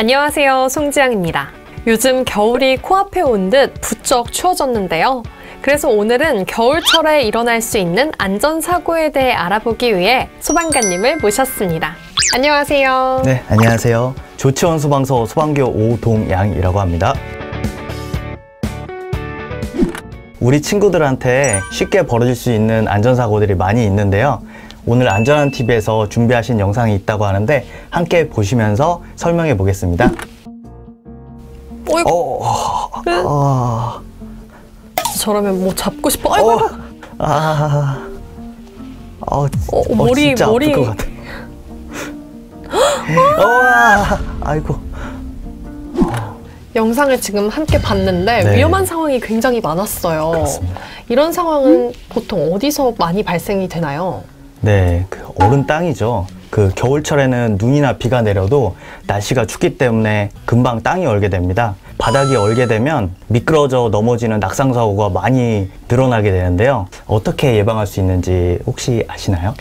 안녕하세요, 송지향입니다. 요즘 겨울이 코앞에 온 듯 부쩍 추워졌는데요. 그래서 오늘은 겨울철에 일어날 수 있는 안전사고에 대해 알아보기 위해 소방관님을 모셨습니다. 안녕하세요. 네, 안녕하세요. 조치원 소방서 소방교 오동양이라고 합니다. 우리 친구들한테 쉽게 벌어질 수 있는 안전사고들이 많이 있는데요. 오늘 안전한 TV에서 준비하신 영상이 있다고 하는데 함께 보시면서 설명해 보겠습니다. 저라면 뭐 잡고 싶어. 진짜 아플 것 같아. 아이고. 영상을 지금 함께 봤는데 네. 위험한 상황이 굉장히 많았어요. 그렇습니다. 이런 상황은 보통 어디서 많이 발생이 되나요? 네, 얼은 땅이죠. 겨울철에는 눈이나 비가 내려도 날씨가 춥기 때문에 금방 땅이 얼게 됩니다. 바닥이 얼게 되면 미끄러져 넘어지는 낙상사고가 많이 늘어나게 되는데요. 어떻게 예방할 수 있는지 혹시 아시나요?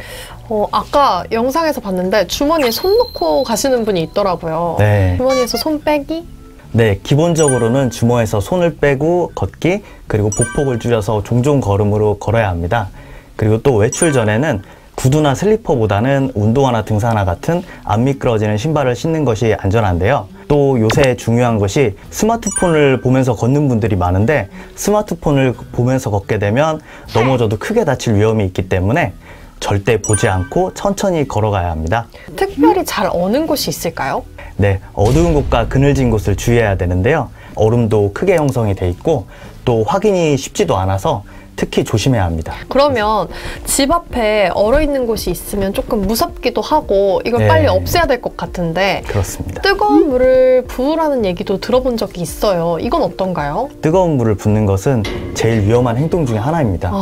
아까 영상에서 봤는데 주머니에 손 넣고 가시는 분이 있더라고요. 네. 주머니에서 손 빼기? 네, 기본적으로는 주머니에서 손을 빼고 걷기, 그리고 보폭을 줄여서 종종 걸음으로 걸어야 합니다. 그리고 또 외출 전에는 구두나 슬리퍼보다는 운동화나 등산화 같은 안 미끄러지는 신발을 신는 것이 안전한데요. 또 요새 중요한 것이 스마트폰을 보면서 걷는 분들이 많은데 스마트폰을 보면서 걷게 되면 넘어져도 크게 다칠 위험이 있기 때문에 절대 보지 않고 천천히 걸어가야 합니다. 특별히 잘 어는 곳이 있을까요? 네, 어두운 곳과 그늘진 곳을 주의해야 되는데요. 얼음도 크게 형성이 돼 있고 또 확인이 쉽지도 않아서 특히 조심해야 합니다. 그러면 집 앞에 얼어있는 곳이 있으면 조금 무섭기도 하고 이걸 네. 빨리 없애야 될 것 같은데 그렇습니다. 뜨거운 물을 부으라는 얘기도 들어본 적이 있어요. 이건 어떤가요? 뜨거운 물을 붓는 것은 제일 위험한 행동 중에 하나입니다.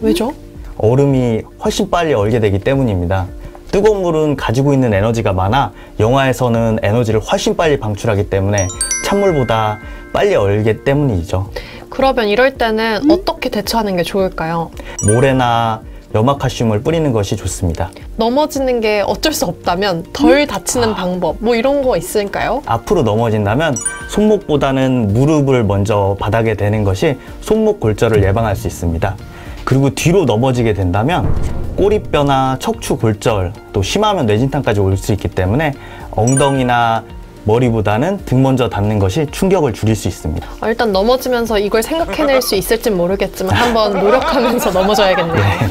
왜죠? 얼음이 훨씬 빨리 얼게 되기 때문입니다. 뜨거운 물은 가지고 있는 에너지가 많아 영하에서는 에너지를 훨씬 빨리 방출하기 때문에 찬물보다 빨리 얼기 때문이죠. 그러면 이럴 때는 어떻게 대처하는 게 좋을까요? 모래나 염화칼슘을 뿌리는 것이 좋습니다. 넘어지는 게 어쩔 수 없다면 덜 다치는 방법 뭐 이런 거 있을까요? 앞으로 넘어진다면 손목보다는 무릎을 먼저 바닥에 대는 것이 손목 골절을 예방할 수 있습니다. 그리고 뒤로 넘어지게 된다면 꼬리뼈나 척추 골절, 또 심하면 뇌진탕까지 올 수 있기 때문에 엉덩이나 머리보다는 등 먼저 닿는 것이 충격을 줄일 수 있습니다. 일단 넘어지면서 이걸 생각해낼 수 있을진 모르겠지만 한번 노력하면서 넘어져야겠네요. 네.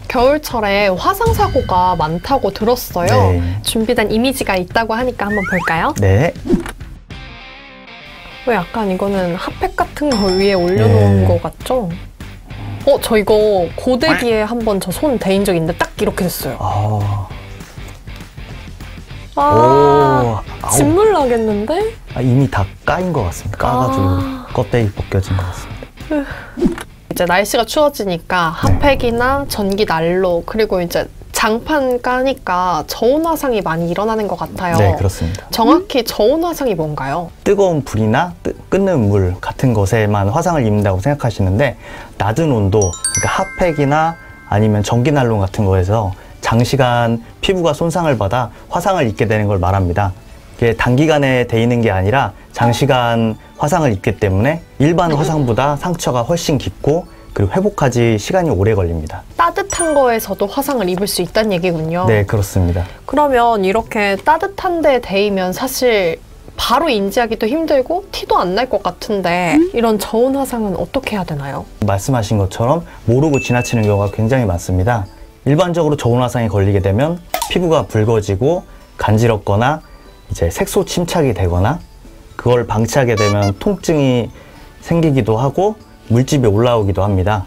겨울철에 화상사고가 많다고 들었어요. 네. 준비된 이미지가 있다고 하니까 한번 볼까요? 네. 약간 이거는 핫팩 같은 거 위에 올려놓은 거 같죠? 저 이거 고데기에 한번 저 손 대인 적 있는데 딱 이렇게 됐어요. 진물 나겠는데? 이미 다 까인 것 같습니다. 까가지고 껍데기 벗겨진 것 같습니다. 이제 날씨가 추워지니까 핫팩이나 전기 난로 그리고 이제 장판 까니까 저온 화상이 많이 일어나는 것 같아요. 네, 그렇습니다. 정확히 저온 화상이 뭔가요? 뜨거운 불이나 끓는 물 같은 것에만 화상을 입는다고 생각하시는데 낮은 온도, 그러니까 핫팩이나 아니면 전기난로 같은 거에서 장시간 피부가 손상을 받아 화상을 입게 되는 걸 말합니다. 이게 단기간에 데이는 게 아니라 장시간 화상을 입기 때문에 일반 화상보다 상처가 훨씬 깊고 그리고 회복까지 시간이 오래 걸립니다. 따뜻한 거에서도 화상을 입을 수 있다는 얘기군요. 네, 그렇습니다. 그러면 이렇게 따뜻한 데 데이면 사실 바로 인지하기도 힘들고 티도 안 날 것 같은데 이런 저온 화상은 어떻게 해야 되나요? 말씀하신 것처럼 모르고 지나치는 경우가 굉장히 많습니다. 일반적으로 저온 화상에 걸리게 되면 피부가 붉어지고 간지럽거나 이제 색소 침착이 되거나 그걸 방치하게 되면 통증이 생기기도 하고 물집이 올라오기도 합니다.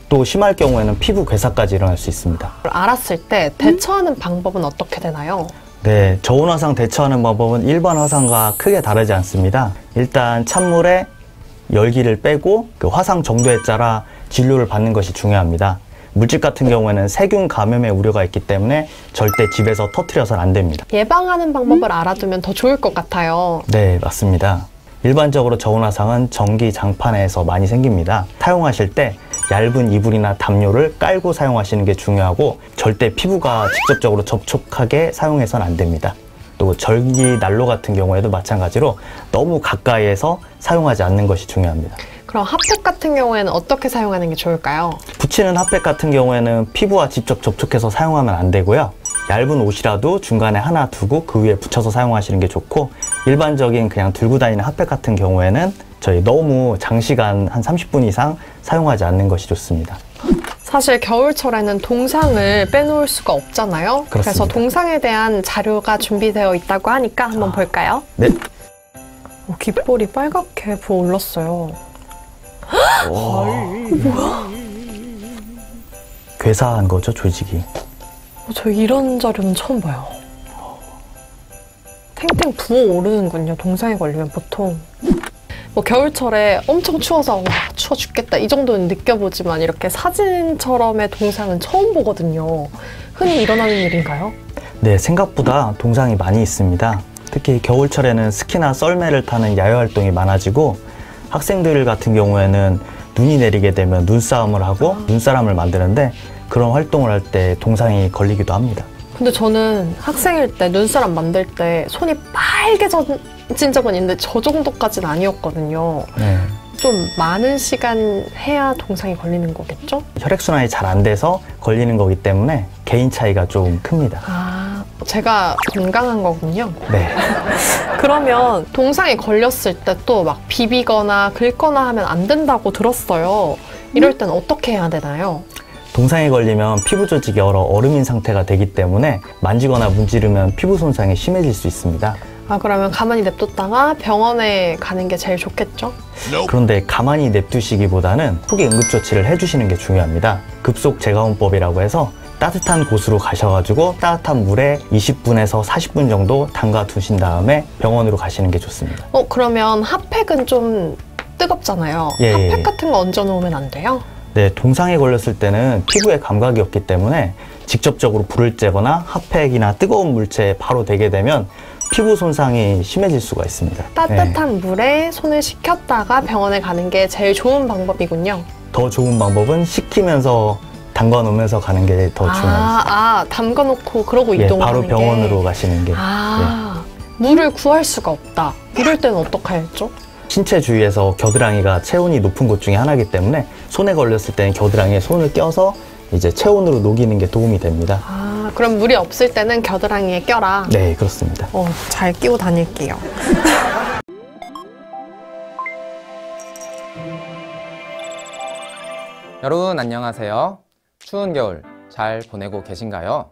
또 심할 경우에는 피부 괴사까지 일어날 수 있습니다. 알았을 때 대처하는 방법은 어떻게 되나요? 네, 저온 화상 대처하는 방법은 일반 화상과 크게 다르지 않습니다. 일단 찬물에 열기를 빼고 그 화상 정도에 따라 진료를 받는 것이 중요합니다. 물집 같은 경우에는 세균 감염의 우려가 있기 때문에 절대 집에서 터뜨려서는 안 됩니다. 예방하는 방법을 알아두면 더 좋을 것 같아요. 네, 맞습니다. 일반적으로 저온 화상은 전기 장판에서 많이 생깁니다. 사용하실 때 얇은 이불이나 담요를 깔고 사용하시는 게 중요하고 절대 피부가 직접적으로 접촉하게 사용해서는 안 됩니다. 또 전기 난로 같은 경우에도 마찬가지로 너무 가까이에서 사용하지 않는 것이 중요합니다. 그럼 핫팩 같은 경우에는 어떻게 사용하는 게 좋을까요? 붙이는 핫팩 같은 경우에는 피부와 직접 접촉해서 사용하면 안 되고요. 얇은 옷이라도 중간에 하나 두고 그 위에 붙여서 사용하시는 게 좋고, 일반적인 그냥 들고 다니는 핫팩 같은 경우에는 저희 너무 장시간 한 30분 이상 사용하지 않는 것이 좋습니다. 사실 겨울철에는 동상을 빼놓을 수가 없잖아요. 그렇습니다. 그래서 동상에 대한 자료가 준비되어 있다고 하니까 한번 볼까요? 네. 귓볼이 빨갛게 부어올랐어요. 뭐야? 괴사한 거죠, 조직이. 저 이런 자료는 처음 봐요. 탱탱 부어오르는군요, 동상에 걸리면 보통. 뭐 겨울철에 엄청 추워서 와 추워 죽겠다 이 정도는 느껴보지만 이렇게 사진처럼의 동상은 처음 보거든요. 흔히 일어나는 일인가요? 네, 생각보다 동상이 많이 있습니다. 특히 겨울철에는 스키나 썰매를 타는 야외 활동이 많아지고, 학생들 같은 경우에는 눈이 내리게 되면 눈싸움을 하고 눈사람을 만드는데, 그런 활동을 할 때 동상이 걸리기도 합니다. 근데 저는 학생일 때 눈사람 만들 때 손이 빨개진 적은 있는데 저 정도까지는 아니었거든요. 네. 좀 많은 시간 해야 동상이 걸리는 거겠죠? 혈액순환이 잘 안 돼서 걸리는 거기 때문에 개인 차이가 좀 큽니다. 아, 제가 건강한 거군요. 네. 그러면 동상에 걸렸을 때 또 막 비비거나 긁거나 하면 안 된다고 들었어요. 이럴 땐 어떻게 해야 되나요? 동상에 걸리면 피부 조직이 얼어 얼음인 상태가 되기 때문에 만지거나 문지르면 피부 손상이 심해질 수 있습니다. 아, 그러면 가만히 냅뒀다가 병원에 가는 게 제일 좋겠죠? 그런데 가만히 냅두시기보다는 후기 응급조치를 해주시는 게 중요합니다. 급속 제거원법이라고 해서 따뜻한 곳으로 가셔가지고 따뜻한 물에 20분에서 40분 정도 담가 두신 다음에 병원으로 가시는 게 좋습니다. 그러면 핫팩은 좀 뜨겁잖아요. 예, 핫팩 예. 같은 거 얹어 놓으면 안 돼요? 네, 동상에 걸렸을 때는 피부에 감각이 없기 때문에 직접적으로 불을 쬐거나 핫팩이나 뜨거운 물체에 바로 대게 되면 피부 손상이 심해질 수가 있습니다. 따뜻한 물에 손을 식혔다가 병원에 가는 게 제일 좋은 방법이군요. 더 좋은 방법은 식히면서 담가 놓으면서 가는 게 더 중요합니다. 담가 놓고 그러고 예, 이동하는 바로 게. 병원으로 가시는 게. 물을 구할 수가 없다. 이럴 때는 어떻게 해야죠? 신체 주위에서 겨드랑이가 체온이 높은 곳 중에 하나이기 때문에 손에 걸렸을 때는 겨드랑이에 손을 껴서 이제 체온으로 녹이는 게 도움이 됩니다. 그럼 물이 없을 때는 겨드랑이에 껴라. 네, 그렇습니다. 잘 끼고 다닐게요. 여러분 안녕하세요. 추운 겨울 잘 보내고 계신가요?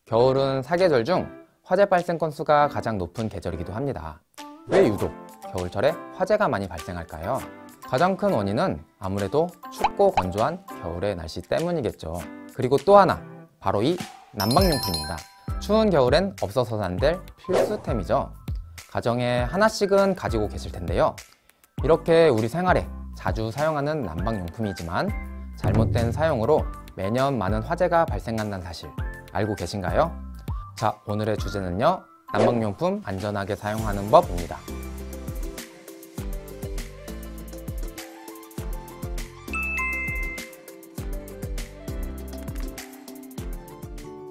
겨울은 사계절 중 화재 발생 건수가 가장 높은 계절이기도 합니다. 왜 유독 겨울철에 화재가 많이 발생할까요? 가장 큰 원인은 아무래도 춥고 건조한 겨울의 날씨 때문이겠죠. 그리고 또 하나, 바로 이 난방용품입니다. 추운 겨울엔 없어서는 안 될 필수템이죠. 가정에 하나씩은 가지고 계실 텐데요. 이렇게 우리 생활에 자주 사용하는 난방용품이지만 잘못된 사용으로 매년 많은 화재가 발생한다는 사실 알고 계신가요? 자, 오늘의 주제는요, 난방용품 안전하게 사용하는 법입니다.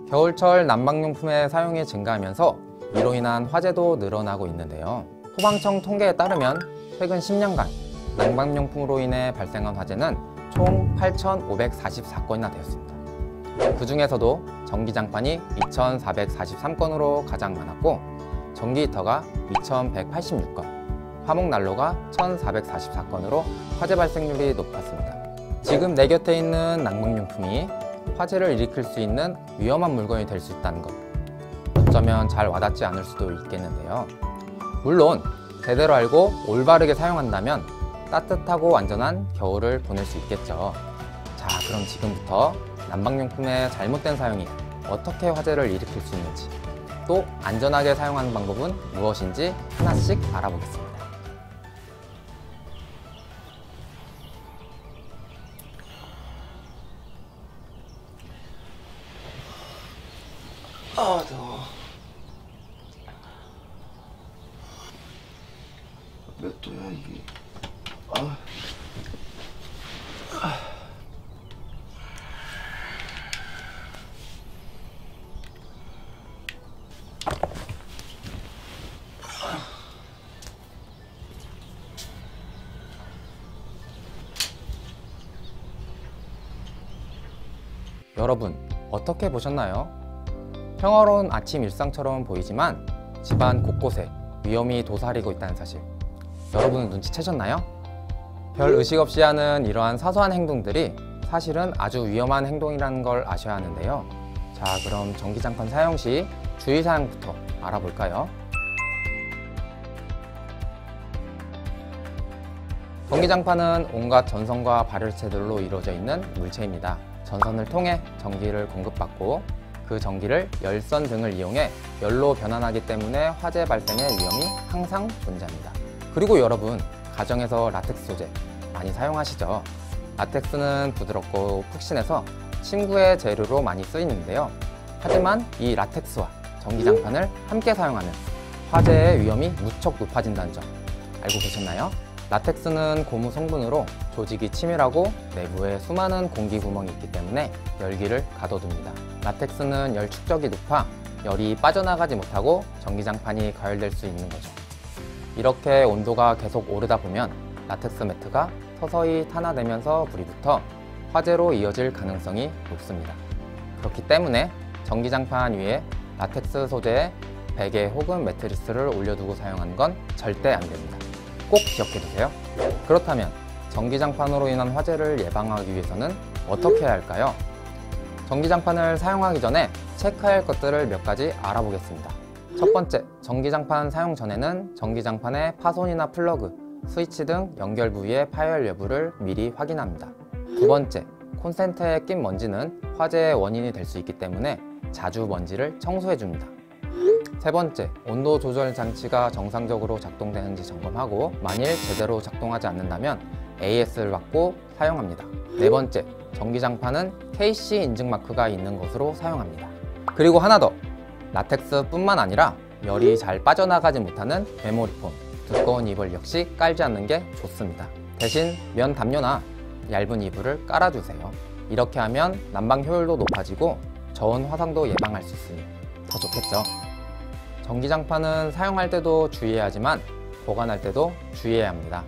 겨울철 난방용품의 사용이 증가하면서 이로 인한 화재도 늘어나고 있는데요. 소방청 통계에 따르면 최근 10년간 난방용품으로 인해 발생한 화재는 총 8,544건이나 되었습니다. 그 중에서도 전기장판이 2,443건으로 가장 많았고, 전기 히터가 2,186건, 화목난로가 1,444건으로 화재 발생률이 높았습니다. 지금 내 곁에 있는 난방용품이 화재를 일으킬 수 있는 위험한 물건이 될 수 있다는 것, 어쩌면 잘 와닿지 않을 수도 있겠는데요. 물론 제대로 알고 올바르게 사용한다면 따뜻하고 안전한 겨울을 보낼 수 있겠죠. 자, 그럼 지금부터 난방용품의 잘못된 사용이 어떻게 화재를 일으킬 수 있는지, 또 안전하게 사용하는 방법은 무엇인지 하나씩 알아보겠습니다. 더워. 몇 도야 이게? 여러분 어떻게 보셨나요? 평화로운 아침 일상처럼 보이지만 집안 곳곳에 위험이 도사리고 있다는 사실, 여러분은 눈치채셨나요? 별 의식 없이 하는 이러한 사소한 행동들이 사실은 아주 위험한 행동이라는 걸 아셔야 하는데요. 자, 그럼 전기장판 사용 시 주의사항부터 알아볼까요? 전기장판은 온갖 전선과 발열체들로 이루어져 있는 물체입니다. 전선을 통해 전기를 공급받고 그 전기를 열선 등을 이용해 열로 변환하기 때문에 화재 발생의 위험이 항상 존재합니다. 그리고 여러분, 가정에서 라텍스 소재 많이 사용하시죠? 라텍스는 부드럽고 푹신해서 침구의 재료로 많이 쓰이는데요. 하지만 이 라텍스와 전기장판을 함께 사용하면 화재의 위험이 무척 높아진다는 점 알고 계셨나요? 라텍스는 고무 성분으로 조직이 치밀하고 내부에 수많은 공기 구멍이 있기 때문에 열기를 가둬둡니다. 라텍스는 열 축적이 높아 열이 빠져나가지 못하고 전기장판이 가열될 수 있는 거죠. 이렇게 온도가 계속 오르다 보면 라텍스 매트가 서서히 탄화되면서 불이 붙어 화재로 이어질 가능성이 높습니다. 그렇기 때문에 전기장판 위에 라텍스 소재의 베개 혹은 매트리스를 올려두고 사용하는 건 절대 안 됩니다. 꼭 기억해두세요. 그렇다면 전기장판으로 인한 화재를 예방하기 위해서는 어떻게 해야 할까요? 전기장판을 사용하기 전에 체크해야 할 것들을 몇 가지 알아보겠습니다. 첫 번째, 전기장판 사용 전에는 전기장판의 파손이나 플러그, 스위치 등 연결 부위의 파열 여부를 미리 확인합니다. 두 번째, 콘센트에 낀 먼지는 화재의 원인이 될 수 있기 때문에 자주 먼지를 청소해줍니다. 세 번째, 온도 조절 장치가 정상적으로 작동되는지 점검하고 만일 제대로 작동하지 않는다면 AS를 받고 사용합니다. 네 번째, 전기장판은 KC 인증 마크가 있는 것으로 사용합니다. 그리고 하나 더, 라텍스뿐만 아니라 열이 잘 빠져나가지 못하는 메모리폼, 두꺼운 이불 역시 깔지 않는 게 좋습니다. 대신 면 담요나 얇은 이불을 깔아주세요. 이렇게 하면 난방 효율도 높아지고 저온 화상도 예방할 수 있으니 더 좋겠죠. 전기장판은 사용할 때도 주의해야 하지만 보관할 때도 주의해야 합니다.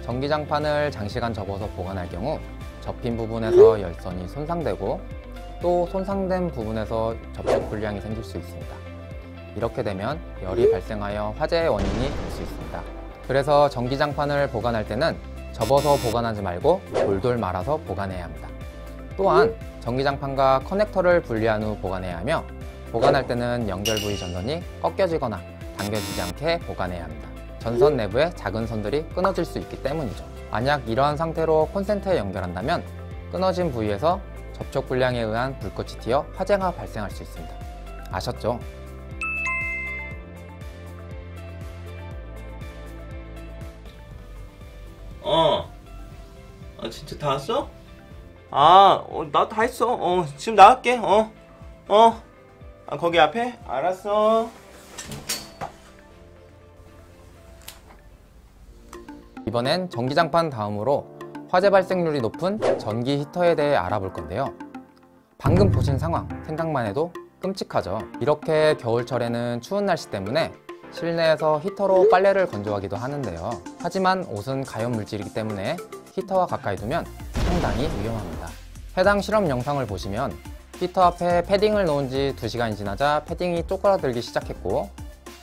전기장판을 장시간 접어서 보관할 경우 접힌 부분에서 열선이 손상되고 또 손상된 부분에서 접촉 불량이 생길 수 있습니다. 이렇게 되면 열이 발생하여 화재의 원인이 될 수 있습니다. 그래서 전기장판을 보관할 때는 접어서 보관하지 말고 돌돌 말아서 보관해야 합니다. 또한 전기장판과 커넥터를 분리한 후 보관해야 하며 보관할 때는 연결 부위 전선이 꺾여지거나 당겨지지 않게 보관해야 합니다. 전선 내부에 작은 선들이 끊어질 수 있기 때문이죠. 만약 이러한 상태로 콘센트에 연결한다면 끊어진 부위에서 접촉 불량에 의한 불꽃이 튀어 화재가 발생할 수 있습니다. 아셨죠? 진짜 다 왔어? 나 다 했어. 지금 나갈게. 거기 앞에? 알았어. 이번엔 전기장판 다음으로 화재 발생률이 높은 전기 히터에 대해 알아볼 건데요. 방금 보신 상황 생각만 해도 끔찍하죠. 이렇게 겨울철에는 추운 날씨 때문에 실내에서 히터로 빨래를 건조하기도 하는데요. 하지만 옷은 가연 물질이기 때문에 히터와 가까이 두면 상당히 위험합니다. 해당 실험 영상을 보시면 히터 앞에 패딩을 놓은 지 2시간이 지나자 패딩이 쪼그라들기 시작했고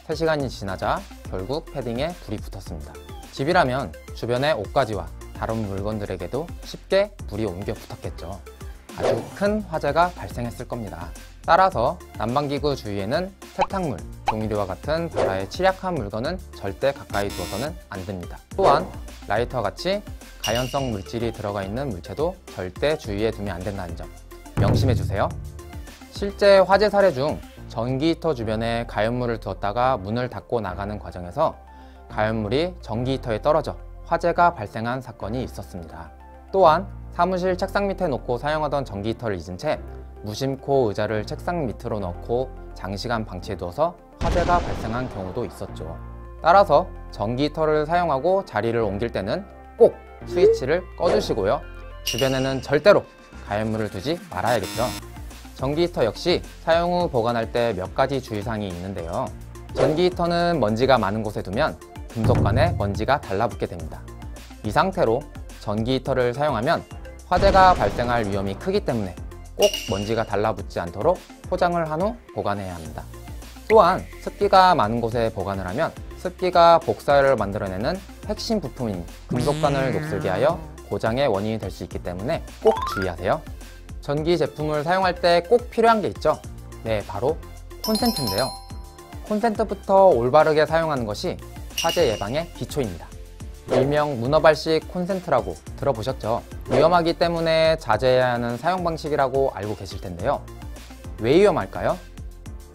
3시간이 지나자 결국 패딩에 불이 붙었습니다. 집이라면 주변의 옷가지와 다른 물건들에게도 쉽게 불이 옮겨 붙었겠죠. 아주 큰 화재가 발생했을 겁니다. 따라서 난방기구 주위에는 세탁물, 종이류와 같은 바다에 취약한 물건은 절대 가까이 두어서는 안 됩니다. 또한 라이터와 같이 가연성 물질이 들어가 있는 물체도 절대 주위에 두면 안 된다는 점 명심해 주세요. 실제 화재 사례 중 전기 히터 주변에 가연물을 두었다가 문을 닫고 나가는 과정에서 가연물이 전기 히터에 떨어져 화재가 발생한 사건이 있었습니다. 또한 사무실 책상 밑에 놓고 사용하던 전기 히터를 잊은 채 무심코 의자를 책상 밑으로 넣고 장시간 방치해두어서 화재가 발생한 경우도 있었죠. 따라서 전기 히터를 사용하고 자리를 옮길 때는 꼭 스위치를 꺼주시고요. 주변에는 절대로 가연물을 두지 말아야겠죠. 전기 히터 역시 사용 후 보관할 때 몇 가지 주의사항이 있는데요. 전기 히터는 먼지가 많은 곳에 두면 금속 간에 먼지가 달라붙게 됩니다. 이 상태로 전기 히터를 사용하면 화재가 발생할 위험이 크기 때문에 꼭 먼지가 달라붙지 않도록 포장을 한 후 보관해야 합니다. 또한 습기가 많은 곳에 보관을 하면 습기가 복사열을 만들어내는 핵심 부품인 금속관을 녹슬게 하여 고장의 원인이 될 수 있기 때문에 꼭 주의하세요. 전기 제품을 사용할 때 꼭 필요한 게 있죠. 네, 바로 콘센트인데요. 콘센트부터 올바르게 사용하는 것이 화재 예방의 기초입니다. 일명 문어발식 콘센트라고 들어보셨죠? 위험하기 때문에 자제해야 하는 사용 방식이라고 알고 계실 텐데요. 왜 위험할까요?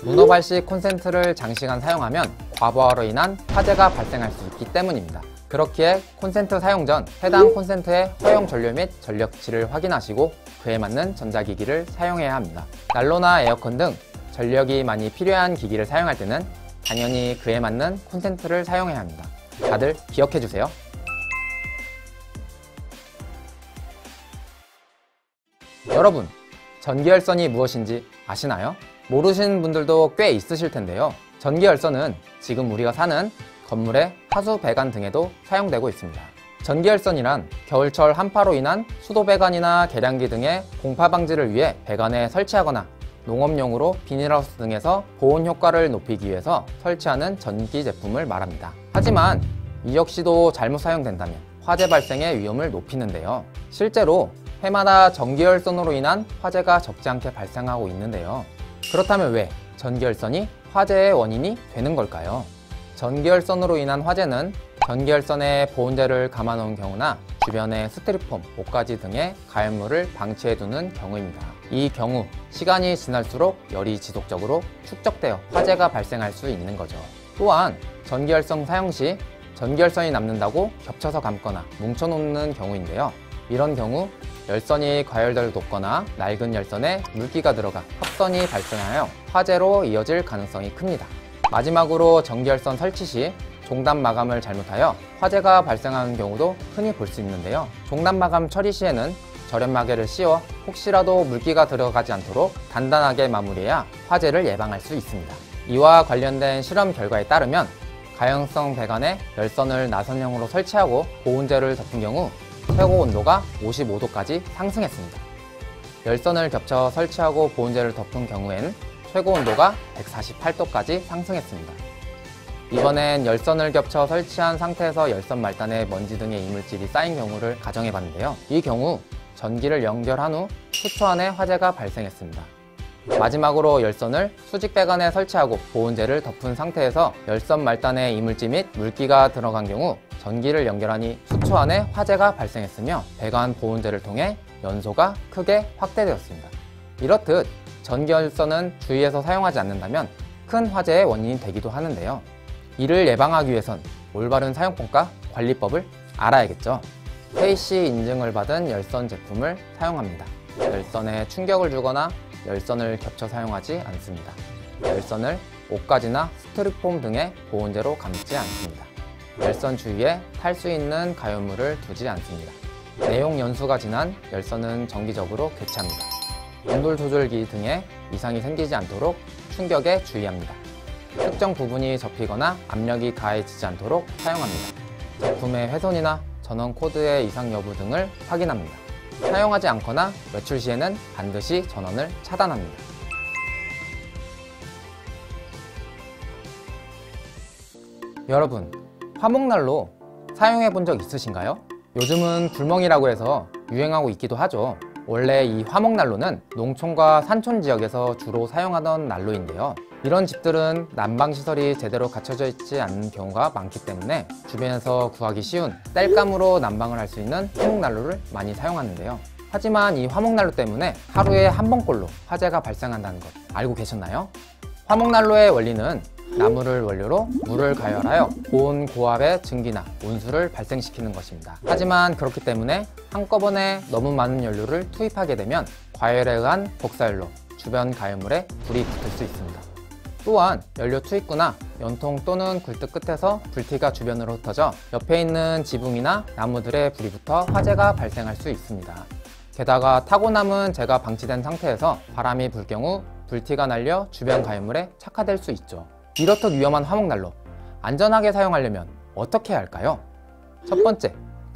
문어발식 콘센트를 장시간 사용하면 과부하로 인한 화재가 발생할 수 있기 때문입니다. 그렇기에 콘센트 사용 전 해당 콘센트의 허용 전류 및 전력치를 확인하시고 그에 맞는 전자기기를 사용해야 합니다. 난로나 에어컨 등 전력이 많이 필요한 기기를 사용할 때는 당연히 그에 맞는 콘센트를 사용해야 합니다. 다들 기억해 주세요. 여러분, 전기열선이 무엇인지 아시나요? 모르시는 분들도 꽤 있으실 텐데요. 전기열선은 지금 우리가 사는 건물의 하수 배관 등에도 사용되고 있습니다. 전기열선이란 겨울철 한파로 인한 수도 배관이나 계량기 등의 공파 방지를 위해 배관에 설치하거나 농업용으로 비닐하우스 등에서 보온 효과를 높이기 위해서 설치하는 전기 제품을 말합니다. 하지만 이 역시도 잘못 사용된다면 화재 발생의 위험을 높이는데요. 실제로 해마다 전기열선으로 인한 화재가 적지 않게 발생하고 있는데요. 그렇다면 왜 전기열선이 화재의 원인이 되는 걸까요? 전기열선으로 인한 화재는 전기열선에 보온재를 감아놓은 경우나 주변에 스티로폼, 옷가지 등의 가열물을 방치해두는 경우입니다. 이 경우 시간이 지날수록 열이 지속적으로 축적되어 화재가 발생할 수 있는 거죠. 또한 전기열선 사용 시 전기열선이 남는다고 겹쳐서 감거나 뭉쳐놓는 경우인데요. 이런 경우 열선이 과열될 높거나 낡은 열선에 물기가 들어가 합선이 발생하여 화재로 이어질 가능성이 큽니다. 마지막으로 전기열선 설치 시 종단 마감을 잘못하여 화재가 발생하는 경우도 흔히 볼 수 있는데요. 종단 마감 처리 시에는 절연마개를 씌워 혹시라도 물기가 들어가지 않도록 단단하게 마무리해야 화재를 예방할 수 있습니다. 이와 관련된 실험 결과에 따르면 가연성 배관에 열선을 나선형으로 설치하고 보온재를 덮은 경우 최고 온도가 55도까지 상승했습니다. 열선을 겹쳐 설치하고 보온재를 덮은 경우엔 최고 온도가 148도까지 상승했습니다. 이번엔 열선을 겹쳐 설치한 상태에서 열선 말단에 먼지 등의 이물질이 쌓인 경우를 가정해 봤는데요. 이 경우 전기를 연결한 후 수초 안에 화재가 발생했습니다. 마지막으로 열선을 수직 배관에 설치하고 보온재를 덮은 상태에서 열선 말단에 이물질 및 물기가 들어간 경우 전기를 연결하니 수초 안에 화재가 발생했으며 배관 보온재를 통해 연소가 크게 확대되었습니다. 이렇듯 전기열선은 주의해서 사용하지 않는다면 큰 화재의 원인이 되기도 하는데요. 이를 예방하기 위해선 올바른 사용법과 관리법을 알아야겠죠. KC 인증을 받은 열선 제품을 사용합니다. 열선에 충격을 주거나 열선을 겹쳐 사용하지 않습니다. 열선을 옷가지나 스티로폼 등의 보온재로 감지 않습니다. 열선 주위에 탈 수 있는 가열물을 두지 않습니다. 내용 연수가 지난 열선은 정기적으로 교체합니다. 온돌 조절기 등에 이상이 생기지 않도록 충격에 주의합니다. 특정 부분이 접히거나 압력이 가해지지 않도록 사용합니다. 제품의 훼손이나 전원 코드의 이상 여부 등을 확인합니다. 사용하지 않거나 외출 시에는 반드시 전원을 차단합니다. 여러분, 화목난로 사용해 본 적 있으신가요? 요즘은 불멍이라고 해서 유행하고 있기도 하죠. 원래 이 화목난로는 농촌과 산촌 지역에서 주로 사용하던 난로인데요. 이런 집들은 난방시설이 제대로 갖춰져 있지 않은 경우가 많기 때문에 주변에서 구하기 쉬운 땔감으로 난방을 할 수 있는 화목난로를 많이 사용하는데요. 하지만 이 화목난로 때문에 하루에 한 번꼴로 화재가 발생한다는 것 알고 계셨나요? 화목난로의 원리는 나무를 원료로 물을 가열하여 고온 고압의 증기나 온수를 발생시키는 것입니다. 하지만 그렇기 때문에 한꺼번에 너무 많은 연료를 투입하게 되면 과열에 의한 복사열로 주변 가열물에 불이 붙을 수 있습니다. 또한 연료 투입구나 연통 또는 굴뚝 끝에서 불티가 주변으로 흩어져 옆에 있는 지붕이나 나무들에 불이 붙어 화재가 발생할 수 있습니다. 게다가 타고 남은 재가 방치된 상태에서 바람이 불 경우 불티가 날려 주변 가열물에 착화될 수 있죠. 이렇듯 위험한 화목난로, 안전하게 사용하려면 어떻게 해야 할까요? 첫 번째,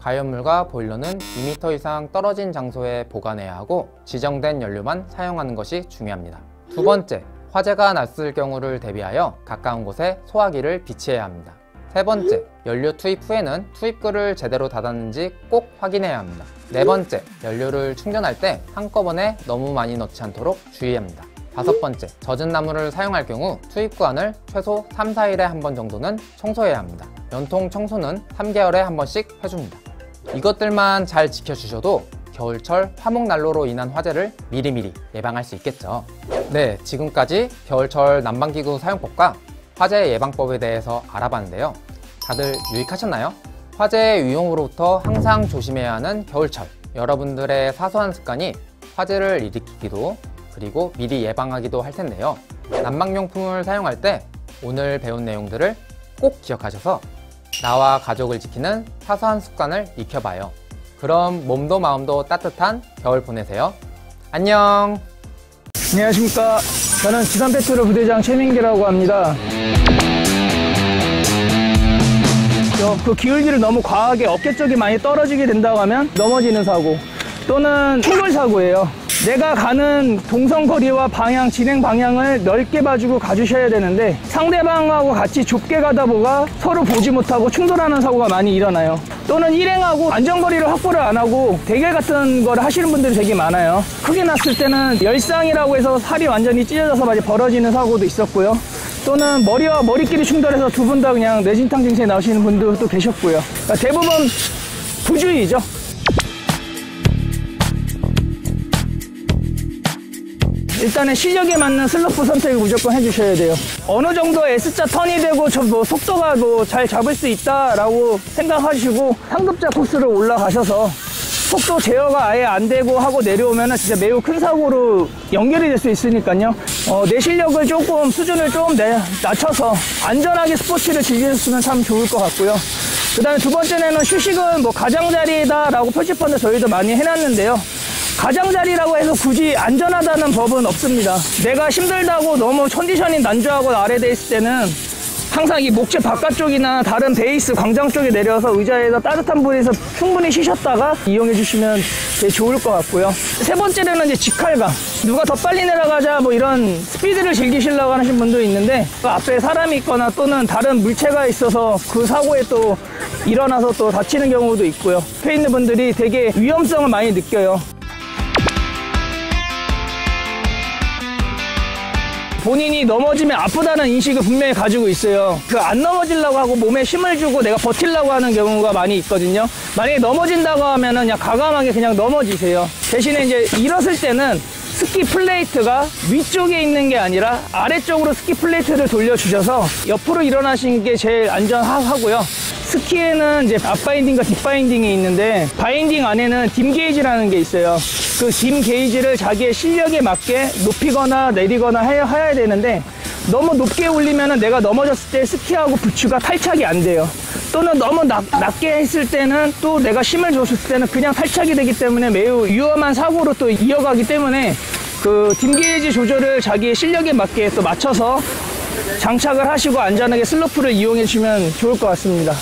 가연물과 보일러는 2m 이상 떨어진 장소에 보관해야 하고 지정된 연료만 사용하는 것이 중요합니다. 두 번째, 화재가 났을 경우를 대비하여 가까운 곳에 소화기를 비치해야 합니다. 세 번째, 연료 투입 후에는 투입구를 제대로 닫았는지 꼭 확인해야 합니다. 네 번째, 연료를 충전할 때 한꺼번에 너무 많이 넣지 않도록 주의합니다. 다섯 번째, 젖은 나무를 사용할 경우 투입구 안을 최소 3, 4일에 한 번 정도는 청소해야 합니다. 연통 청소는 3개월에 한 번씩 해줍니다. 이것들만 잘 지켜주셔도 겨울철 화목난로로 인한 화재를 미리미리 예방할 수 있겠죠. 네, 지금까지 겨울철 난방기구 사용법과 화재 예방법에 대해서 알아봤는데요. 다들 유익하셨나요? 화재의 위험으로부터 항상 조심해야 하는 겨울철. 여러분들의 사소한 습관이 화재를 일으키기도 그리고 미리 예방하기도 할 텐데요. 난방용품을 사용할 때 오늘 배운 내용들을 꼭 기억하셔서 나와 가족을 지키는 사소한 습관을 익혀봐요. 그럼 몸도 마음도 따뜻한 겨울 보내세요. 안녕! 안녕하십니까. 저는 지산페트롤 부대장 최민기라고 합니다. 그 기울기를 너무 과하게 어깨 쪽이 많이 떨어지게 된다고 하면 넘어지는 사고 또는 충돌 사고예요. 내가 가는 동선거리와 방향, 진행 방향을 넓게 봐주고 가주셔야 되는데 상대방하고 같이 좁게 가다 보가 서로 보지 못하고 충돌하는 사고가 많이 일어나요. 또는 일행하고 안전거리를 확보를 안 하고 대결 같은 걸 하시는 분들이 되게 많아요. 크게 났을 때는 열상이라고 해서 살이 완전히 찢어져서 많이 벌어지는 사고도 있었고요. 또는 머리와 머리끼리 충돌해서 두 분 다 그냥 뇌진탕 증세 나오시는 분들도 계셨고요. 그러니까 대부분 부주의죠. 일단은 실력에 맞는 슬로프 선택을 무조건 해주셔야 돼요. 어느 정도 S자 턴이 되고 속도가 잘 잡을 수 있다라고 생각하시고 상급자 코스를 올라가셔서 속도 제어가 아예 안 되고 하고 내려오면 진짜 매우 큰 사고로 연결이 될 수 있으니까요. 내 실력을 조금 수준을 좀 낮춰서 안전하게 스포츠를 즐기셨으면 참 좋을 것 같고요. 그 다음에 두 번째는 휴식은 가장자리다라고 표지판도 저희도 많이 해놨는데요. 가장자리라고 해서 굳이 안전하다는 법은 없습니다. 내가 힘들다고 너무 컨디션이 난조하고 아래돼 있을 때는 항상 이 목재 바깥쪽이나 다른 베이스 광장 쪽에 내려서 의자에서 따뜻한 불에서 충분히 쉬셨다가 이용해 주시면 되게 좋을 것 같고요. 세 번째는 이제 직할감. 누가 더 빨리 내려가자 이런 스피드를 즐기시려고 하시는 분도 있는데 그 앞에 사람이 있거나 또는 다른 물체가 있어서 그 사고에 또 일어나서 또 다치는 경우도 있고요. 옆에 있는 분들이 되게 위험성을 많이 느껴요. 본인이 넘어지면 아프다는 인식을 분명히 가지고 있어요. 안 넘어지려고 하고 몸에 힘을 주고 내가 버티려고 하는 경우가 많이 있거든요. 만약에 넘어진다고 하면은 그냥 과감하게 그냥 넘어지세요. 대신에 이제 일었을 때는 스키 플레이트가 위쪽에 있는 게 아니라 아래쪽으로 스키 플레이트를 돌려주셔서 옆으로 일어나시는 게 제일 안전하고요. 스키에는 이제 앞바인딩과 뒷바인딩이 있는데 바인딩 안에는 딤 게이지라는 게 있어요. 그 딤 게이지를 자기의 실력에 맞게 높이거나 내리거나 해야 되는데 너무 높게 올리면은 내가 넘어졌을 때 스키하고 부츠가 탈착이 안 돼요. 또는 너무 낮게 했을 때는 또 내가 힘을 줬을 때는 그냥 탈착이 되기 때문에 매우 위험한 사고로 또 이어가기 때문에 그 딤 게이지 조절을 자기의 실력에 맞게 또 맞춰서 장착을 하시고 안전하게 슬로프를 이용해 주시면 좋을 것 같습니다.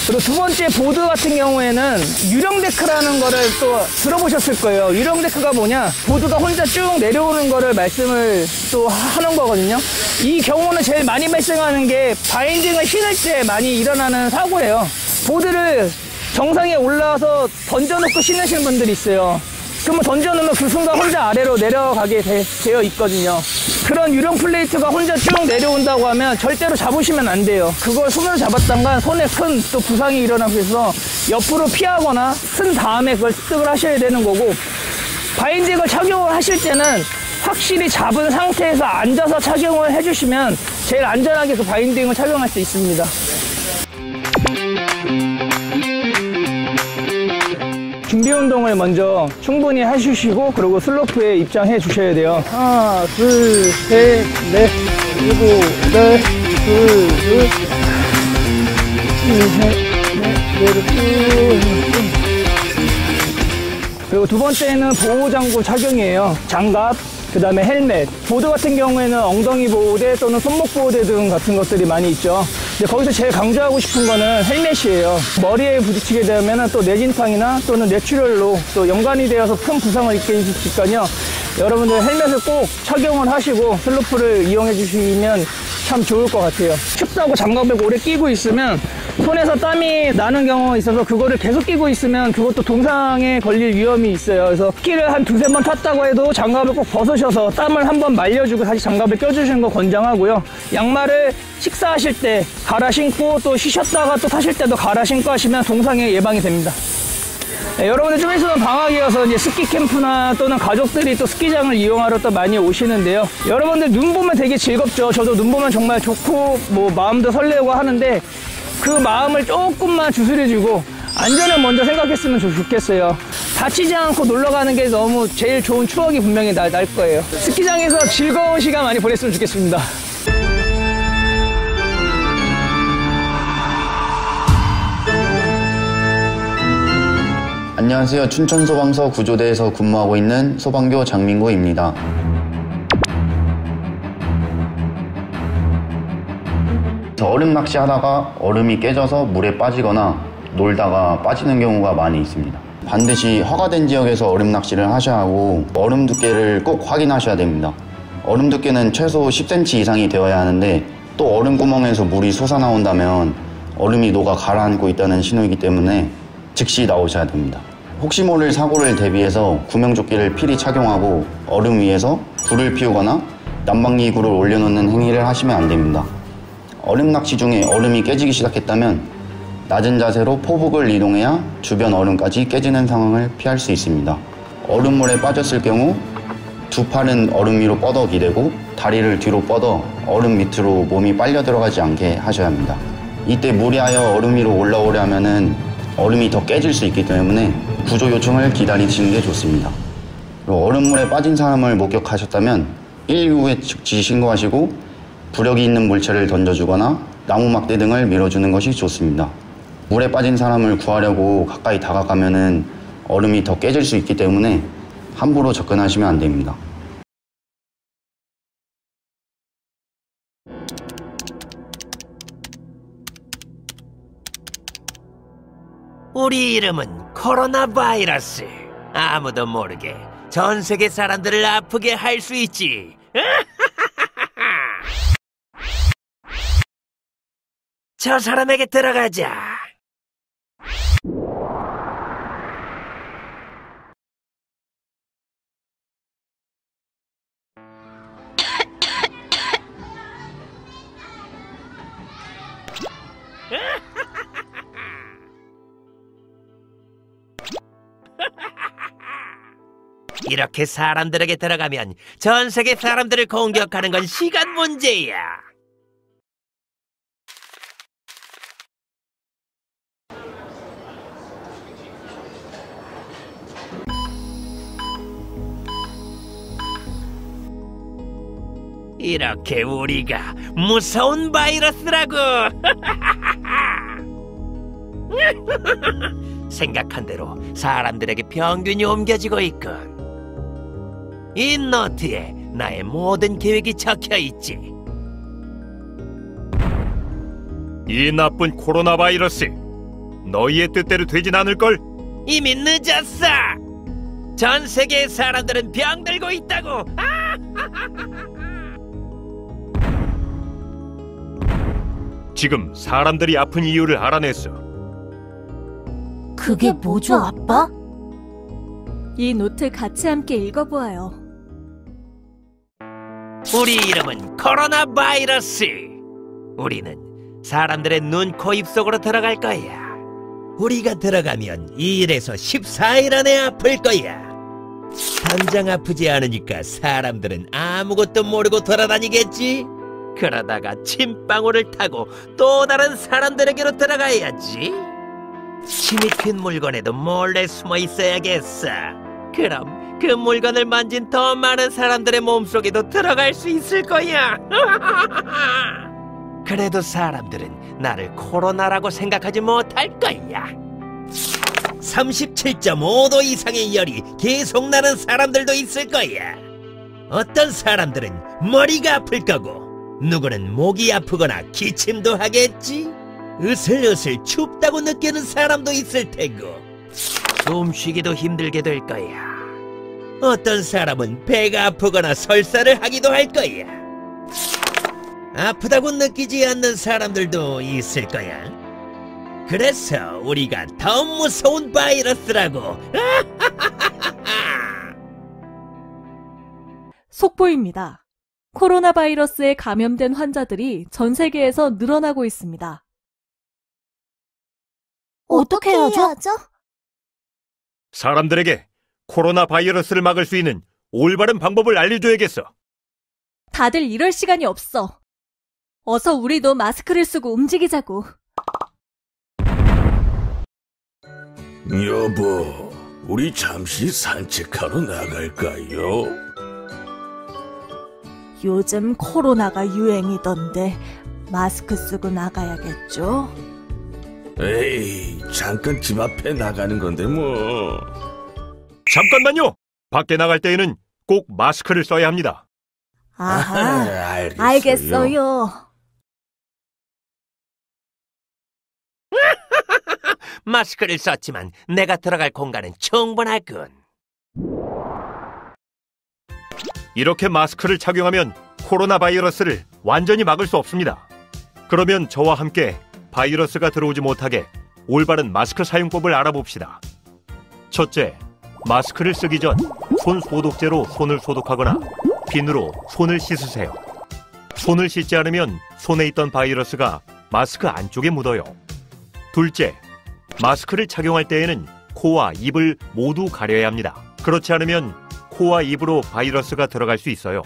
그리고 두 번째 보드 같은 경우에는 유령데크라는 거를 또 들어보셨을 거예요. 유령데크가 뭐냐? 보드가 혼자 쭉 내려오는 거를 말씀을 또 하는 거거든요. 이 경우는 제일 많이 발생하는 게 바인딩을 신을 때 많이 일어나는 사고예요. 보드를 정상에 올라와서 던져놓고 신으시는 분들이 있어요. 그러면 던져놓으면 그 순간 혼자 아래로 내려가게 되어 있거든요. 그런 유령 플레이트가 혼자 쭉 내려온다고 하면 절대로 잡으시면 안 돼요. 그걸 손으로 잡았다가 손에 큰 또 부상이 일어나고 해서 옆으로 피하거나 쓴 다음에 그걸 습득을 하셔야 되는 거고, 바인딩을 착용을 하실 때는 확실히 잡은 상태에서 앉아서 착용을 해주시면 제일 안전하게 그 바인딩을 착용할 수 있습니다. 준비 운동을 먼저 충분히 해주시고 그리고 슬로프에 입장해 주셔야 돼요. 하나, 둘, 셋, 넷, 일곱, 여덟, 둘, 셋, 넷, 그리고 두 번째는 보호장구 착용이에요. 장갑, 그 다음에 헬멧. 보드 같은 경우에는 엉덩이 보호대 또는 손목 보호대 등 같은 것들이 많이 있죠. 근데 거기서 제일 강조하고 싶은 거는 헬멧이에요. 머리에 부딪히게 되면 또 뇌진탕이나 또는 뇌출혈로 또 연관이 되어서 큰 부상을 입게 해주니까요. 여러분들 헬멧을 꼭 착용을 하시고 슬로프를 이용해 주시면 참 좋을 것 같아요. 춥다고 장갑을 오래 끼고 있으면 손에서 땀이 나는 경우가 있어서 그거를 계속 끼고 있으면 그것도 동상에 걸릴 위험이 있어요. 그래서 스키를 한 두세 번 탔다고 해도 장갑을 꼭 벗으셔서 땀을 한번 말려주고 다시 장갑을 껴주시는 거 권장하고요. 양말을 식사하실 때 갈아 신고 또 쉬셨다가 또 타실 때도 갈아 신고 하시면 동상에 예방이 됩니다. 네, 여러분들 좀 있으면 방학이어서 이제 스키 캠프나 또는 가족들이 또 스키장을 이용하러 또 많이 오시는데요. 여러분들 눈 보면 되게 즐겁죠. 저도 눈 보면 정말 좋고 뭐 마음도 설레고 하는데 그 마음을 조금만 주스려주고 안전을 먼저 생각했으면 좋겠어요. 다치지 않고 놀러 가는 게 너무 제일 좋은 추억이 분명히 날 거예요. 스키장에서 즐거운 시간 많이 보냈으면 좋겠습니다. 안녕하세요. 춘천소방서 구조대에서 근무하고 있는 소방교 장민구입니다. 얼음 낚시하다가 얼음이 깨져서 물에 빠지거나 놀다가 빠지는 경우가 많이 있습니다. 반드시 허가된 지역에서 얼음 낚시를 하셔야 하고 얼음 두께를 꼭 확인하셔야 됩니다. 얼음 두께는 최소 10cm 이상이 되어야 하는데 또 얼음 구멍에서 물이 솟아나온다면 얼음이 녹아 가라앉고 있다는 신호이기 때문에 즉시 나오셔야 됩니다. 혹시 모를 사고를 대비해서 구명조끼를 필히 착용하고 얼음 위에서 불을 피우거나 난방기구를 올려놓는 행위를 하시면 안 됩니다. 얼음 낚시 중에 얼음이 깨지기 시작했다면 낮은 자세로 포복을 이동해야 주변 얼음까지 깨지는 상황을 피할 수 있습니다. 얼음물에 빠졌을 경우 두 팔은 얼음 위로 뻗어 기대고 다리를 뒤로 뻗어 얼음 밑으로 몸이 빨려 들어가지 않게 하셔야 합니다. 이때 무리하여 얼음 위로 올라오려면 얼음이 더 깨질 수 있기 때문에 구조 요청을 기다리시는 게 좋습니다. 그리고 얼음물에 빠진 사람을 목격하셨다면 119에 즉시 신고하시고 부력이 있는 물체를 던져주거나 나무 막대 등을 밀어주는 것이 좋습니다. 물에 빠진 사람을 구하려고 가까이 다가가면 얼음이 더 깨질 수 있기 때문에 함부로 접근하시면 안 됩니다. 우리 이름은 코로나 바이러스. 아무도 모르게 전 세계 사람들을 아프게 할 수 있지. 저 사람에게 들어가자. 이렇게 사람들에게 들어가면 전 세계 사람들을 공격하는 건 시간 문제야. 이렇게 우리가 무서운 바이러스라고. 생각한 대로 사람들에게 병균이 옮겨지고 있군. 이 노트에 나의 모든 계획이 적혀있지. 이 나쁜 코로나 바이러스, 너희의 뜻대로 되진 않을걸? 이미 늦었어. 전 세계의 사람들은 병들고 있다고. 지금 사람들이 아픈 이유를 알아냈어. 그게 뭐죠, 아빠? 이 노트 같이 함께 읽어보아요. 우리 이름은 코로나 바이러스. 우리는 사람들의 눈, 코, 입 속으로 들어갈 거야. 우리가 들어가면 2일에서 14일 안에 아플 거야. 당장 아프지 않으니까 사람들은 아무것도 모르고 돌아다니겠지. 그러다가 침방울을 타고 또 다른 사람들에게로 들어가야지. 침이 튄 물건에도 몰래 숨어 있어야겠어. 그럼 그 물건을 만진 더 많은 사람들의 몸속에도 들어갈 수 있을 거야. 그래도 사람들은 나를 코로나라고 생각하지 못할 거야. 37.5도 이상의 열이 계속 나는 사람들도 있을 거야. 어떤 사람들은 머리가 아플 거고, 누구는 목이 아프거나 기침도 하겠지. 으슬으슬 춥다고 느끼는 사람도 있을 테고 숨쉬기도 힘들게 될 거야. 어떤 사람은 배가 아프거나 설사를 하기도 할 거야. 아프다고 느끼지 않는 사람들도 있을 거야. 그래서 우리가 더 무서운 바이러스라고. 속보입니다. 코로나 바이러스에 감염된 환자들이 전 세계에서 늘어나고 있습니다. 어떻게 해야죠? 사람들에게 코로나 바이러스를 막을 수 있는 올바른 방법을 알려줘야겠어. 다들 이럴 시간이 없어. 어서 우리도 마스크를 쓰고 움직이자고. 여보, 우리 잠시 산책하러 나갈까요? 요즘 코로나가 유행이던데 마스크 쓰고 나가야겠죠? 에이, 잠깐 집 앞에 나가는 건데 뭐. 잠깐만요. 밖에 나갈 때에는 꼭 마스크를 써야 합니다. 아하, 알겠어요. 마스크를 썼지만 내가 들어갈 공간은 충분하군. 이렇게 마스크를 착용하면 코로나 바이러스를 완전히 막을 수 없습니다. 그러면 저와 함께 바이러스가 들어오지 못하게 올바른 마스크 사용법을 알아봅시다. 첫째, 마스크를 쓰기 전 손 소독제로 손을 소독하거나 비누로 손을 씻으세요. 손을 씻지 않으면 손에 있던 바이러스가 마스크 안쪽에 묻어요. 둘째, 마스크를 착용할 때에는 코와 입을 모두 가려야 합니다. 그렇지 않으면 코와 입으로 바이러스가 들어갈 수 있어요.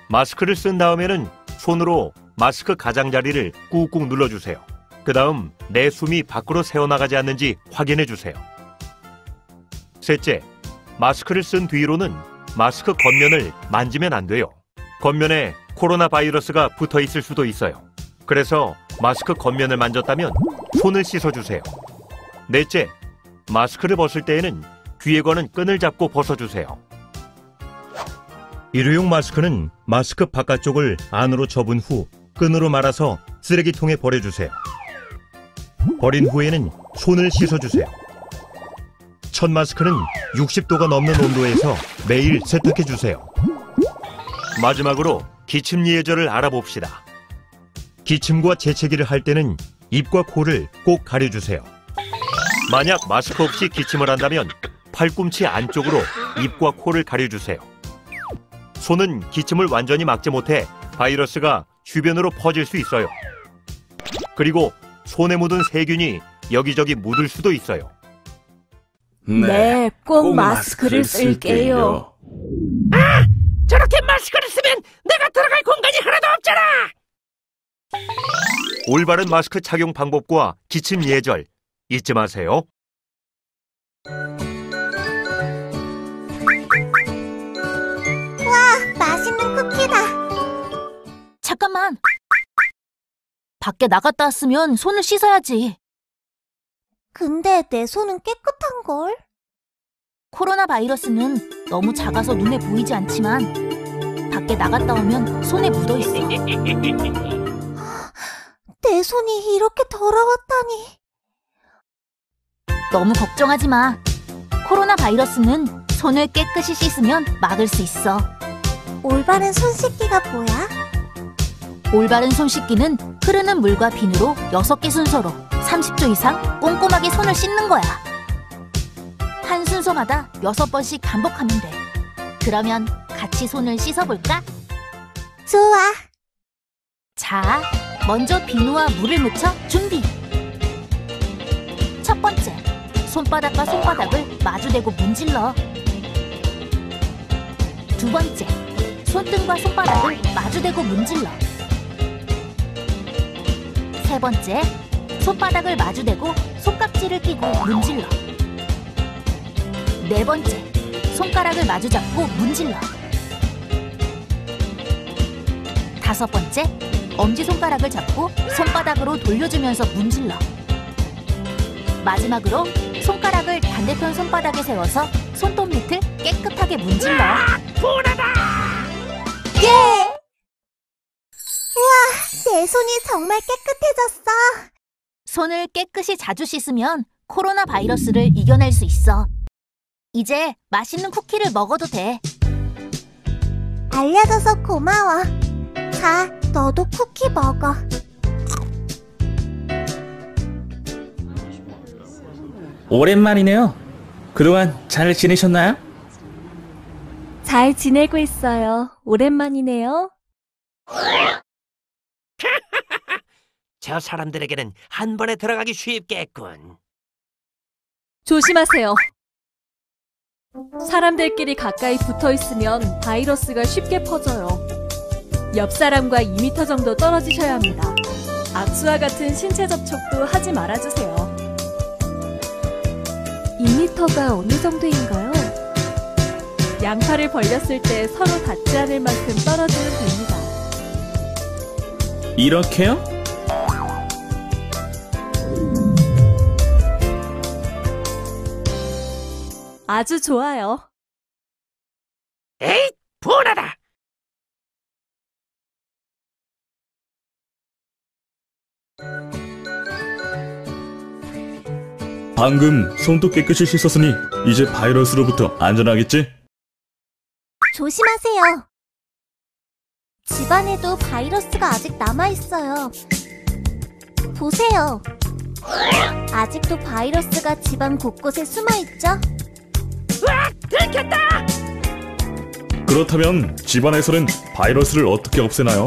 마스크를 쓴 다음에는 손으로 마스크 가장자리를 꾹꾹 눌러주세요. 그 다음 내 숨이 밖으로 새어나가지 않는지 확인해주세요. 셋째, 마스크를 쓴 뒤로는 마스크 겉면을 만지면 안 돼요. 겉면에 코로나 바이러스가 붙어 있을 수도 있어요. 그래서 마스크 겉면을 만졌다면 손을 씻어주세요. 넷째, 마스크를 벗을 때에는 귀에 거는 끈을 잡고 벗어주세요. 일회용 마스크는 마스크 바깥쪽을 안으로 접은 후 끈으로 말아서 쓰레기통에 버려주세요. 버린 후에는 손을 씻어주세요. 첫 마스크는 60도가 넘는 온도에서 매일 세탁해주세요. 마지막으로 기침 예절을 알아봅시다. 기침과 재채기를 할 때는 입과 코를 꼭 가려주세요. 만약 마스크 없이 기침을 한다면 팔꿈치 안쪽으로 입과 코를 가려주세요. 손은 기침을 완전히 막지 못해 바이러스가 주변으로 퍼질 수 있어요. 그리고 손에 묻은 세균이 여기저기 묻을 수도 있어요. 네, 꼭 마스크를 쓸게요. 아! 저렇게 마스크를 쓰면 내가 들어갈 공간이 하나도 없잖아! 올바른 마스크 착용 방법과 기침 예절 잊지 마세요. 와, 맛있는 쿠키다. 잠깐만. 밖에 나갔다 왔으면 손을 씻어야지. 근데 내 손은 깨끗한걸? 코로나 바이러스는 너무 작아서 눈에 보이지 않지만 밖에 나갔다 오면 손에 묻어있어. 내 손이 이렇게 더러웠다니. 너무 걱정하지 마. 코로나 바이러스는 손을 깨끗이 씻으면 막을 수 있어. 올바른 손 씻기가 뭐야? 올바른 손 씻기는 흐르는 물과 비누로 6개 순서로 30초 이상 꼼꼼하게 손을 씻는 거야. 한 순서마다 6번씩 반복하면 돼. 그러면 같이 손을 씻어볼까? 좋아. 자, 먼저 비누와 물을 묻혀 준비. 첫 번째, 손바닥과 손바닥을 마주대고 문질러. 두 번째, 손등과 손바닥을 마주대고 문질러. 세 번째, 손바닥을 마주대고 손깍지를 끼고 문질러. 네 번째, 손가락을 마주잡고 문질러. 다섯 번째, 엄지손가락을 잡고 손바닥으로 돌려주면서 문질러. 마지막으로 손가락을 반대편 손바닥에 세워서 손톱 밑을 깨끗하게 문질러. 분하다! 예! 내 손이 정말 깨끗해졌어. 손을 깨끗이 자주 씻으면 코로나 바이러스를 이겨낼 수 있어. 이제 맛있는 쿠키를 먹어도 돼. 알려줘서 고마워. 자, 너도 쿠키 먹어. 오랜만이네요. 그동안 잘 지내셨나요? 잘 지내고 있어요. 오랜만이네요. 저 사람들에게는 한 번에 들어가기 쉽겠군. 조심하세요. 사람들끼리 가까이 붙어 있으면 바이러스가 쉽게 퍼져요. 옆 사람과 2m 정도 떨어지셔야 합니다. 악수와 같은 신체 접촉도 하지 말아주세요. 2m가 어느 정도인가요? 양팔을 벌렸을 때 서로 닿지 않을 만큼 떨어지면 됩니다. 이렇게요? 아주 좋아요. 에이, 분하다! 방금 손도 깨끗이 씻었으니 이제 바이러스로부터 안전하겠지? 조심하세요. 집안에도 바이러스가 아직 남아있어요. 보세요. 아직도 바이러스가 집안 곳곳에 숨어있죠? 으악! 들켰다! 그렇다면 집안에서는 바이러스를 어떻게 없애나요?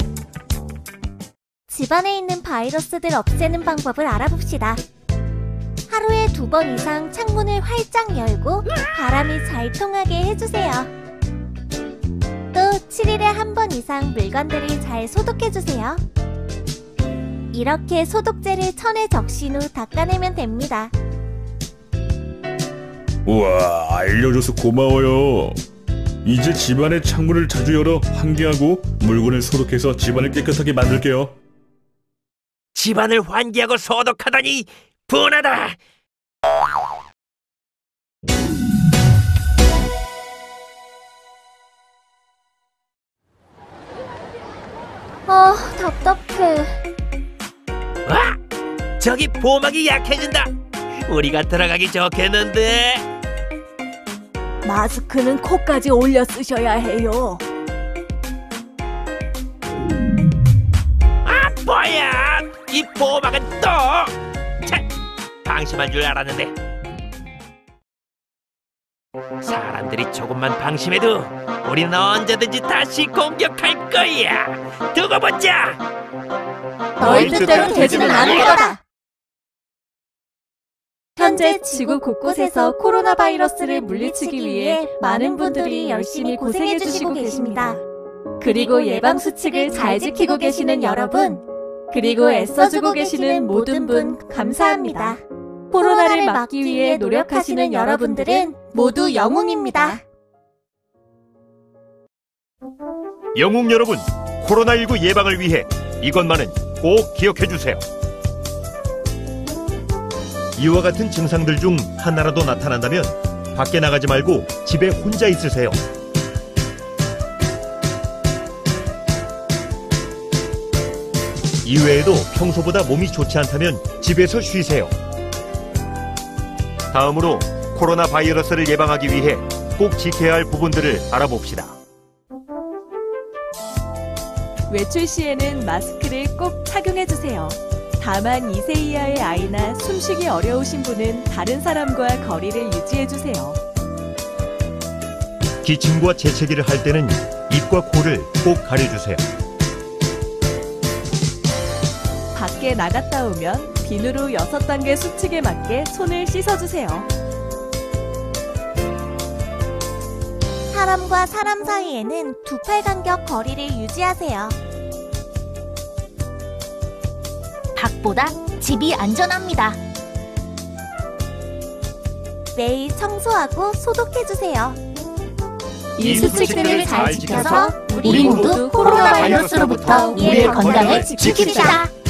집안에 있는 바이러스들 없애는 방법을 알아봅시다. 하루에 2번 이상 창문을 활짝 열고 바람이 잘 통하게 해주세요. 또 7일에 1번 이상 물건들을 잘 소독해주세요. 이렇게 소독제를 천에 적신 후 닦아내면 됩니다. 우와, 알려줘서 고마워요. 이제 집안의 창문을 자주 열어 환기하고 물건을 소독해서 집안을 깨끗하게 만들게요. 집안을 환기하고 소독하다니 분하다! 답답해. 아! 저기 보막이 약해진다! 우리가 들어가기 좋겠는데? 마스크는 코까지 올려 쓰셔야 해요. 아, 뭐야! 이 보막은 또! 차, 방심한 줄 알았는데. 사람들이 조금만 방심해도 우리는 언제든지 다시 공격할 거야. 두고 보자. 너희 뜻대로 되지는 않을 거다. 현재 지구 곳곳에서 코로나 바이러스를 물리치기 위해 많은 분들이 열심히 고생해주시고 계십니다. 그리고 예방수칙을 잘 지키고 계시는 여러분, 그리고 애써주고 계시는 모든 분 감사합니다. 코로나를 막기 위해 노력하시는 여러분들은 모두 영웅입니다. 영웅 여러분, 코로나19 예방을 위해 이것만은 꼭 기억해주세요. 이와 같은 증상들 중 하나라도 나타난다면 밖에 나가지 말고 집에 혼자 있으세요. 이외에도 평소보다 몸이 좋지 않다면 집에서 쉬세요. 다음으로 코로나 바이러스를 예방하기 위해 꼭 지켜야 할 부분들을 알아봅시다. 외출 시에는 마스크를 꼭 착용해주세요. 다만 2세 이하의 아이나 숨쉬기 어려우신 분은 다른 사람과 거리를 유지해주세요. 기침과 재채기를 할 때는 입과 코를 꼭 가려주세요. 밖에 나갔다 오면 비누로 6단계 수칙에 맞게 손을 씻어주세요. 사람과 사람 사이에는 2팔 간격 거리를 유지하세요. 밖보다 집이 안전합니다. 매일 청소하고 소독해주세요. 이 수칙들을 잘 지켜서 우리 모두 코로나 바이러스로부터 우리의 건강을 지킵시다.